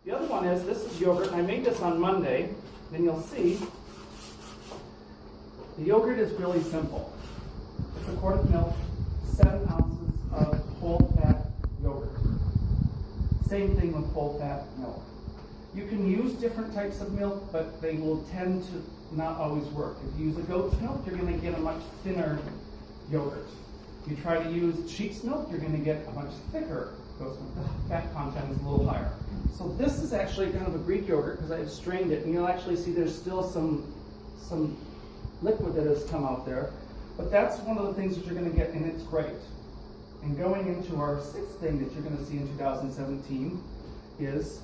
The other one is, this is yogurt, and I made this on Monday, and you'll see the yogurt is really simple. It's a quart of milk, 7 ounces of whole fat yogurt. Same thing with whole fat milk. You can use different types of milk, but they will tend to not always work. If you use a goat's milk, you're going to get a much thinner yogurt. If you try to use sheep's milk, you're going to get a much thicker goat's milk. The fat content is a little higher. So this is actually kind of a Greek yogurt because I've strained it, and you'll actually see there's still some liquid that has come out there. But that's one of the things that you're going to get, and it's great. And going into our 6th thing that you're going to see in 2017 is,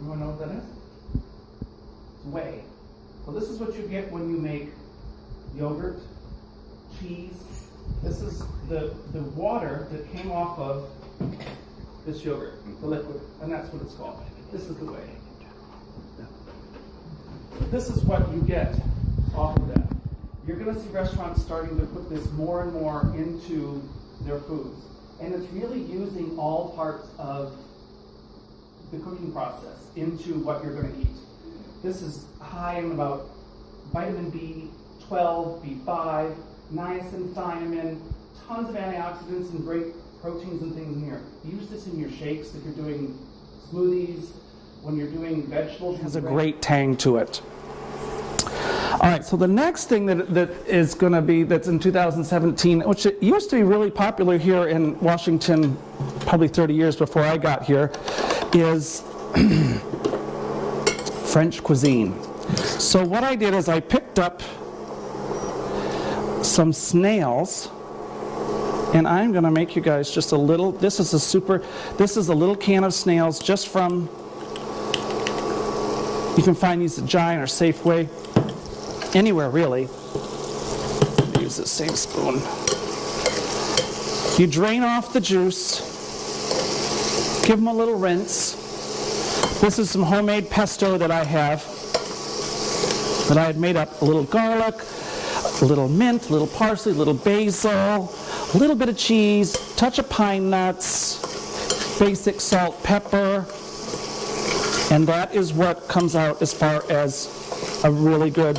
you want to know what that is? It's whey. So this is what you get when you make yogurt, cheese. This is the water that came off of this yogurt, the liquid, and that's what it's called. This is the whey. This is what you get off of that. You're going to see restaurants starting to put this more and more into their foods. And it's really using all parts of the cooking process into what you're going to eat. This is high in about vitamin B12, B5, niacin, thiamine, tons of antioxidants and great proteins and things in here. Use this in your shakes if you're doing smoothies, when you're doing vegetables. It has a great tang to it. All right, so the next thing that is going to be, that's in 2017, which it used to be really popular here in Washington probably 30 years before I got here, is French cuisine. So what I did is I picked up some snails, and I'm going to make you guys just a little, this is a little can of snails just from, you can find these at Giant or Safeway, anywhere really. Use the same spoon. You drain off the juice, give them a little rinse. This is some homemade pesto that I have, that I had made up. A little garlic, a little mint, a little parsley, a little basil, a little bit of cheese, touch of pine nuts, basic salt, pepper, and that is what comes out as far as a really good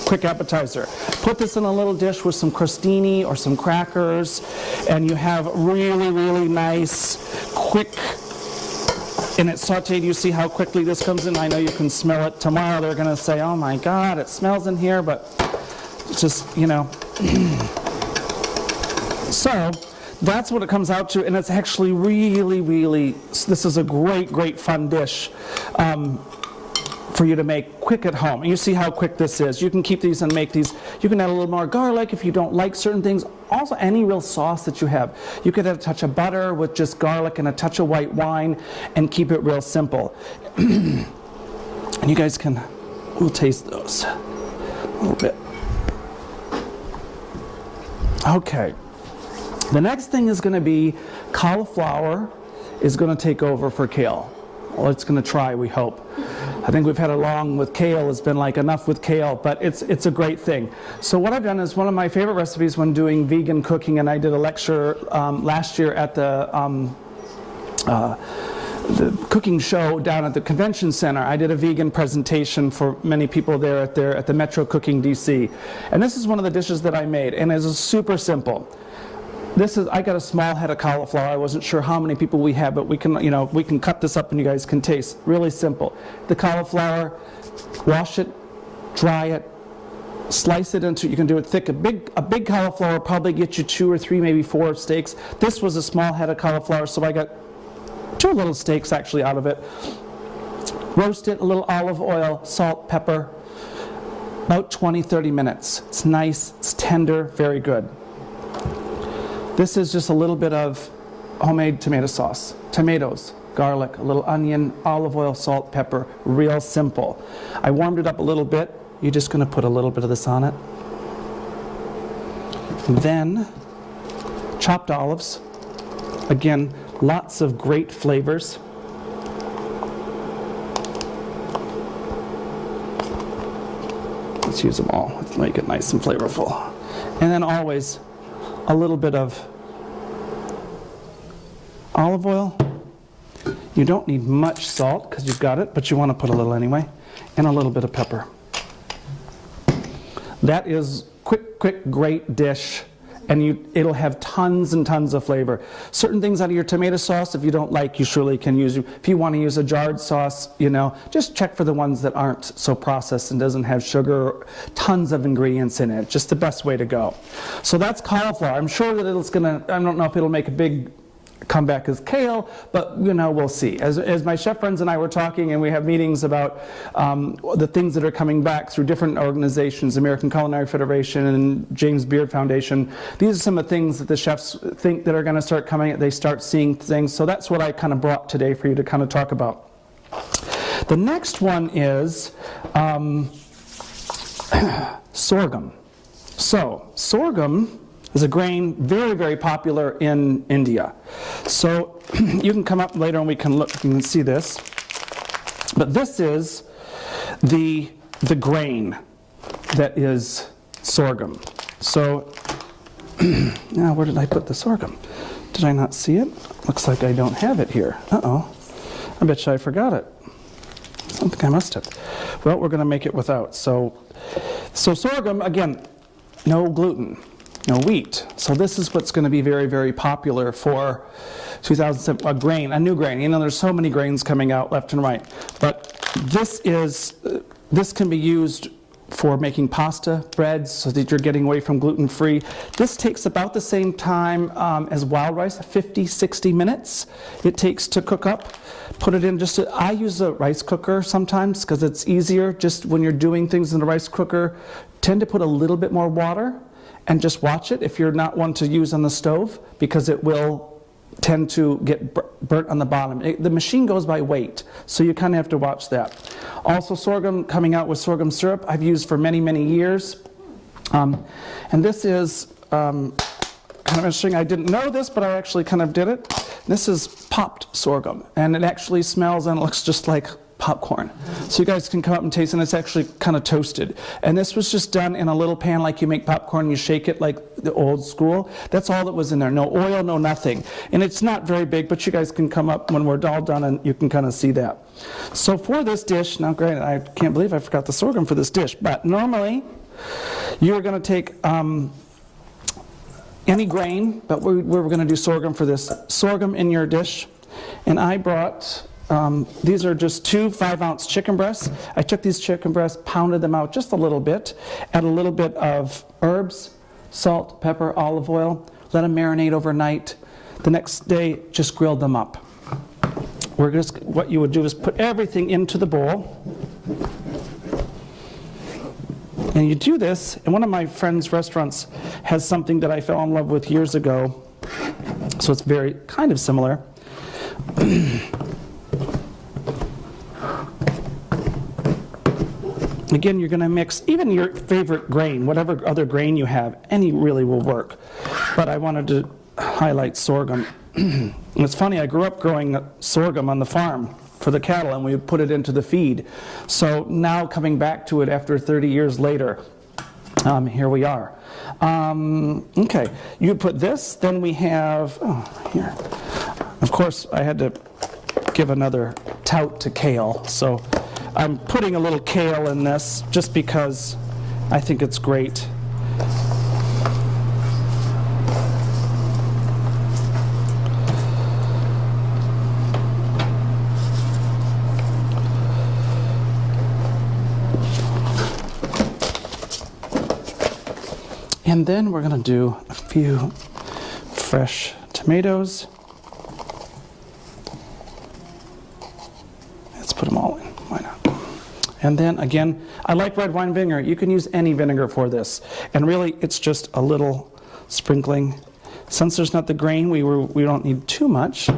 quick appetizer. Put this in a little dish with some crostini or some crackers, and you have really, really nice, quick, and it's sauteed. You see how quickly this comes in? I know you can smell it. Tomorrow they're going to say, oh my God, it smells in here, but just, you know. So that's what it comes out to, and it's actually really, really, this is a great, great fun dish for you to make quick at home. And you see how quick this is. You can keep these and make these. You can add a little more garlic if you don't like certain things. Also, any real sauce that you have. You could add a touch of butter with just garlic and a touch of white wine and keep it real simple. And you guys can, we'll taste those a little bit. Okay. The next thing is going to be cauliflower is going to take over for kale. Well, it's going to try, we hope. I think we've had a long with kale. It's been like enough with kale, but it's a great thing. So what I've done is one of my favorite recipes when doing vegan cooking, and I did a lecture last year at the cooking show down at the convention center. I did a vegan presentation for many people there at the Metro Cooking DC. And this is one of the dishes that I made, and it's super simple. I got a small head of cauliflower. I wasn't sure how many people we have, but we can cut this up and you guys can taste. Really simple. The cauliflower, wash it, dry it, slice it into, you can do it thick. A big cauliflower will probably get you 2 or 3, maybe 4 steaks. This was a small head of cauliflower, so I got 2 little steaks actually out of it. Roast it, a little olive oil, salt, pepper, about 20-30 minutes. It's nice, it's tender, very good. This is just a little bit of homemade tomato sauce. Tomatoes, garlic, a little onion, olive oil, salt, pepper. Real simple. I warmed it up a little bit. You're just going to put a little bit of this on it. Then, chopped olives. Again, lots of great flavors. Let's use them all. Let's make it nice and flavorful. And then always a little bit of olive oil. You don't need much salt because you've got it, but you want to put a little anyway, and a little bit of pepper. That is quick, great dish, and it'll have tons and tons of flavor. Certain things out of your tomato sauce, if you don't like, you surely can use. If you want to use a jarred sauce, just check for the ones that aren't so processed and doesn't have sugar, tons of ingredients in it. Just the best way to go. So that's cauliflower. I'm sure that I don't know if it'll make a big comeback as kale, but we'll see. As my chef friends and I were talking, and we have meetings about the things that are coming back through different organizations, American Culinary Federation and James Beard Foundation, these are some of the things that the chefs think that are going to start coming. They start seeing things. So that's what I kind of brought today for you to kind of talk about. The next one is sorghum. So sorghum is a grain very, very popular in India. So you can come up later and we can look, you can see this. But this is the grain that is sorghum. So now where did I put the sorghum? Did I not see it? Looks like I don't have it here. Uh-oh. I bet you I forgot it. I think I must have. Well, we're going to make it without. So sorghum, again, no gluten. No wheat. So this is what's going to be very, very popular for 2007, a new grain. There's so many grains coming out left and right. But this can be used for making pasta, breads, so that you're getting away from gluten-free. This takes about the same time as wild rice, 50, 60 minutes it takes to cook up. Put it in I use a rice cooker sometimes because it's easier. Just when you're doing things in the rice cooker, tend to put a little bit more water and just watch it if you're not one to use on the stove, because it will tend to get burnt on the bottom. The machine goes by weight, so you kind of have to watch that. Also, sorghum, coming out with sorghum syrup, I've used for many, many years. And this is kind of interesting. I didn't know this, but I actually kind of did it. This is popped sorghum, and it actually smells and looks just like popcorn. So you guys can come up and taste, and it's actually kind of toasted. And this was just done in a little pan like you make popcorn, you shake it like the old school. That's all that was in there. No oil, no nothing. And it's not very big, but you guys can come up when we're all done and you can kind of see that. So for this dish, now granted, I can't believe I forgot the sorghum for this dish, but normally you're going to take any grain, but we're going to do sorghum for this. Sorghum in your dish. And I brought these are just 2 5-ounce chicken breasts. I took these chicken breasts, pounded them out just a little bit, add a little bit of herbs, salt, pepper, olive oil, let them marinate overnight. The next day, just grilled them up. What you would do is put everything into the bowl. And you do this, and one of my friend's restaurants has something that I fell in love with years ago. So it's very kind of similar. Again, you're going to mix even your favorite grain, whatever other grain you have, any really will work. But I wanted to highlight sorghum. And it's funny, I grew up growing sorghum on the farm for the cattle, and we would put it into the feed. So now coming back to it after 30 years later, here we are. Okay, you put this, then we have, here. Of course, I had to give another tout to kale, so I'm putting a little kale in this just because I think it's great. And then we're going to do a few fresh tomatoes. Let's put them all in. Why not? And then again, I like red wine vinegar. You can use any vinegar for this. And really, it's just a little sprinkling. Since there's not the grain, we don't need too much.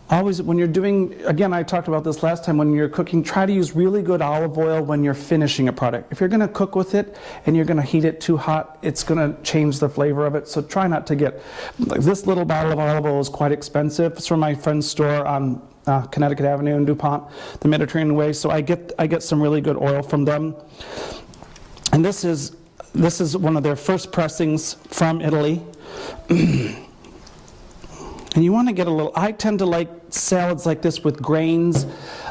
Always, when you're doing, again, I talked about this last time, when you're cooking, try to use really good olive oil when you're finishing a product. If you're going to cook with it and you're going to heat it too hot, it's going to change the flavor of it. So try not to get, like this little bottle of olive oil is quite expensive. It's from my friend's store on Connecticut Avenue in DuPont, the Mediterranean Way. So I get some really good oil from them. And this is one of their first pressings from Italy. And And you want to get a little, I tend to like salads like this with grains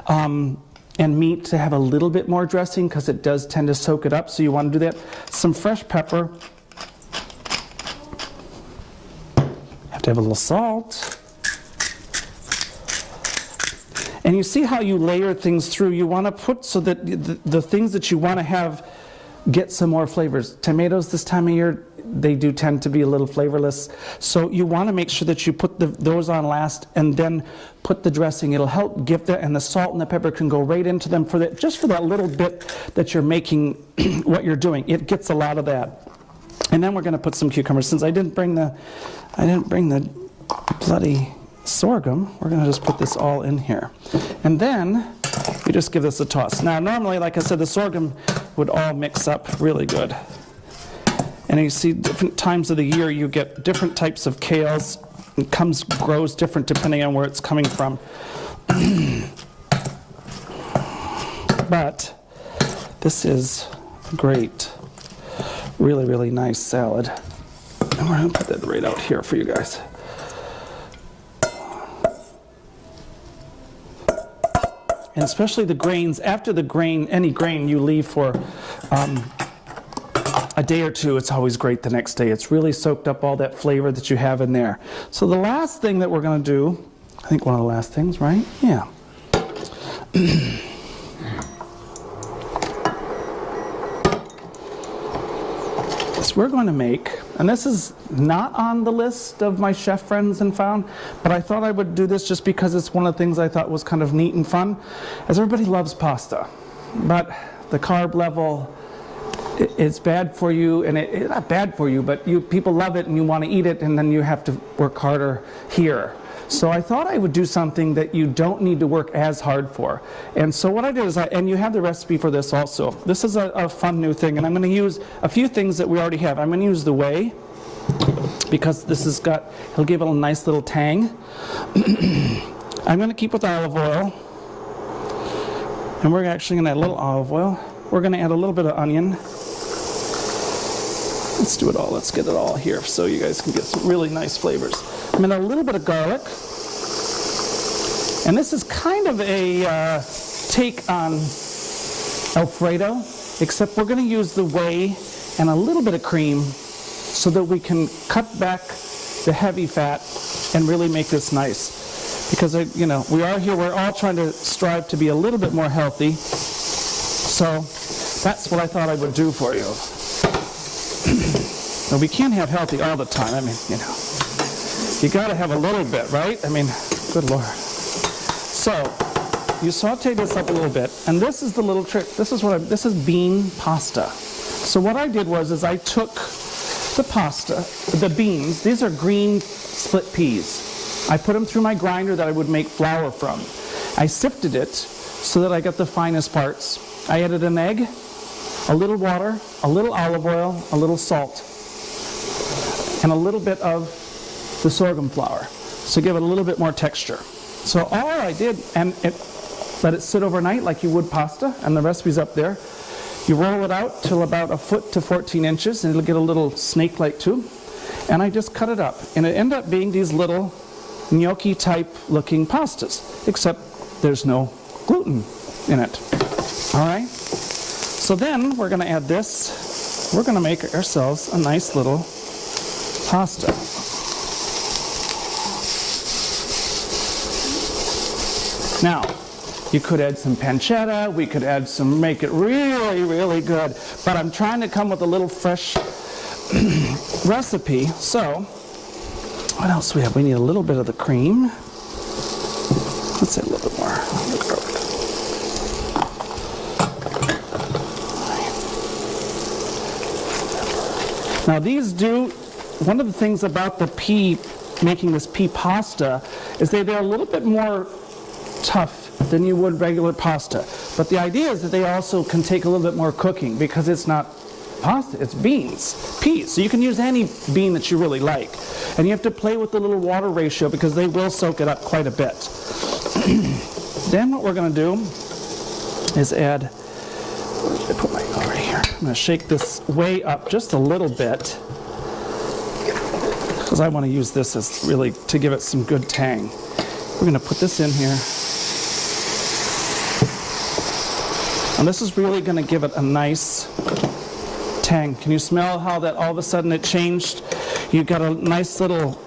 and meat to have a little bit more dressing because it does tend to soak it up, so you want to do that. Some fresh pepper. Have to have a little salt. And you see how you layer things through. You want to put so that the things that you want to have get some more flavors. Tomatoes this time of year, they do tend to be a little flavorless. So you want to make sure that you put those on last and then put the dressing. It'll help give that, and the salt and the pepper can go right into them for that, just for that little bit that you're making what you're doing. It gets a lot of that. And then we're going to put some cucumbers. Since I didn't bring the bloody sorghum, we're going to just put this all in here. And then you just give this a toss. Now normally, like I said, the sorghum would all mix up really good. And you see different times of the year you get different types of kales. It grows different depending on where it's coming from. But this is great. Really, really nice salad. And we're going to put that right out here for you guys. And especially the grains, after the grain, any grain you leave for a day or two, it's always great the next day. It's really soaked up all that flavor that you have in there. So the last thing that we're going to do, I think one of the last things, right? Yeah. So we're going to make, and this is not on the list of my chef friends and found, but I thought I would do this just because it's one of the things I thought was kind of neat and fun, as everybody loves pasta. But the carb level, it's bad for you, and it's not bad for you, but people love it and you want to eat it, and then you have to work harder here. So I thought I would do something that you don't need to work as hard for. And so what I did is, and you have the recipe for this also. This is a fun new thing, and I'm going to use a few things that we already have. I'm going to use the whey, because this has it'll give it a nice little tang. I'm going to keep with olive oil, and we're actually going to add a little olive oil. We're going to add a little bit of onion. Let's do it all. Let's get it all here so you guys can get some really nice flavors. I'm going to add a little bit of garlic. And this is kind of a take on Alfredo, except we're going to use the whey and a little bit of cream so that we can cut back the heavy fat and really make this nice. Because, we're all trying to strive to be a little bit more healthy. So that's what I thought I would do for you. Well, we can't have healthy all the time. I mean, you got to have a little bit, right? I mean, good Lord. So you saute this up a little bit, and this is the little trick. This is bean pasta. So what I did was I took the pasta, the beans. These are green split peas. I put them through my grinder that I would make flour from. I sifted it so that I got the finest parts. I added an egg, a little water, a little olive oil, a little salt, and a little bit of the sorghum flour, so give it a little bit more texture. So all I did, and let it sit overnight like you would pasta, and the recipe's up there. You roll it out till about 1 foot to 14 inches, and it'll get a little snake-like too. And I just cut it up, and it ended up being these little gnocchi-type looking pastas, except there's no gluten in it. All right? So then we're going to add this. We're going to make ourselves a nice little pasta. Now, you could add some pancetta, we could add make it really, really good, but I'm trying to come with a little fresh recipe. So, what else do we have? We need a little bit of the cream. Let's add a little bit more of the garlic. Now one of the things about the making this pea pasta is they're a little bit more tough than you would regular pasta. But the idea is that they also can take a little bit more cooking because it's not pasta, it's beans, peas. So you can use any bean that you really like. And you have to play with the little water ratio because they will soak it up quite a bit. Then what we're going to do is add, where did I put my over here? I'm going to shake this way up just a little bit, because because I want to use this as really to give it some good tang. We're going to put this in here. And this is really going to give it a nice tang. Can you smell how that all of a sudden it changed? You got a nice little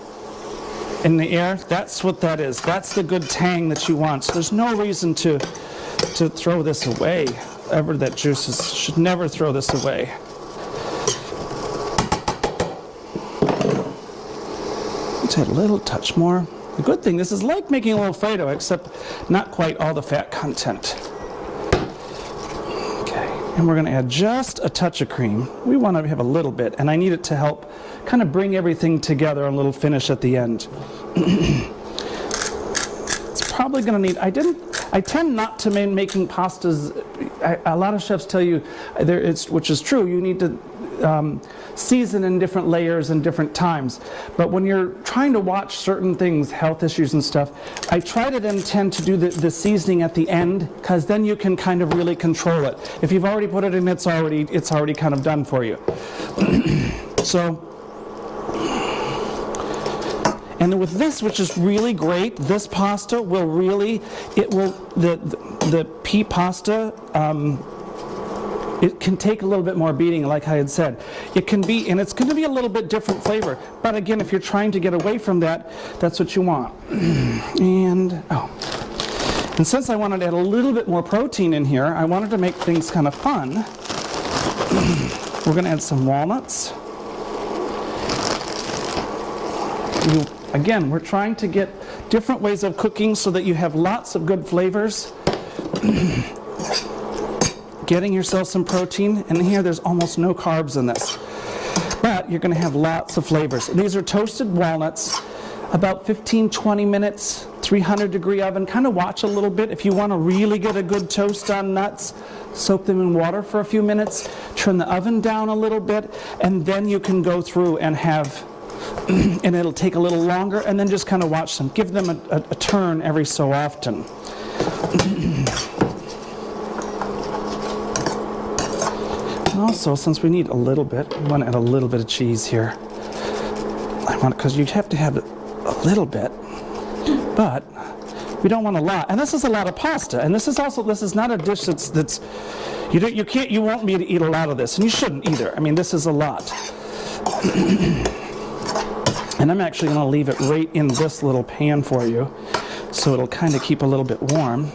in the air. That's what that is. That's the good tang that you want. So there's no reason to throw this away. Ever that juices should never throw this away. Let's add a little touch more. The good thing, this is like making a little Alfredo, except not quite all the fat content. Okay, and we're going to add just a touch of cream. We want to have a little bit, and I need it to help kind of bring everything together, a little finish at the end. It's probably going to need, I tend not to making pastas. A lot of chefs tell you, which is true, you need to season in different layers and different times. But when you're trying to watch certain things, health issues and stuff, I try to then tend to do the seasoning at the end, because then you can kind of really control it. If you've already put it in, it's already kind of done for you. So. And with this, which is really great, this pasta will really, the pea pasta, it can take a little bit more beating, like I had said. It can be, and it's going to be a little bit different flavor. But again, if you're trying to get away from that, that's what you want. And since I wanted to add a little bit more protein in here, I wanted to make things kind of fun. We're going to add some walnuts. Again, we're trying to get different ways of cooking so that you have lots of good flavors. Getting yourself some protein, and here there's almost no carbs in this. But you're going to have lots of flavors. These are toasted walnuts, about 15-20 minutes, 300-degree oven. Kind of watch a little bit. If you want to really get a good toast on nuts, soak them in water for a few minutes, turn the oven down a little bit, and then you can go through and have and it'll take a little longer, and then just kind of watch them. Give them a turn every so often. Also, since we need a little bit, we want to add a little bit of cheese here. Because you have to have it a little bit, but we don't want a lot. And this is a lot of pasta. And this is not a dish that's you won't be able to eat a lot of this, and you shouldn't either. I mean, this is a lot. And I'm actually going to leave it right in this little pan for you, so it'll kind of keep a little bit warm.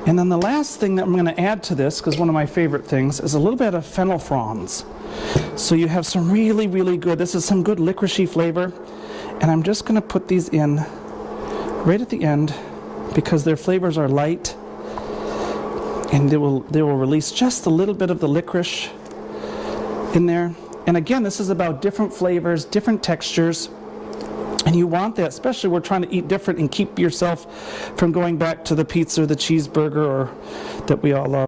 And then the last thing that I'm going to add to this, because one of my favorite things, is a little bit of fennel fronds. So you have some really, really good, this is some good licoricey flavor. And I'm just going to put these in right at the end, because their flavors are light, and they will release just a little bit of the licorice in there. And again, this is about different flavors, different textures. And you want that, especially we're trying to eat different and keep yourself from going back to the pizza or the cheeseburger or that we all love.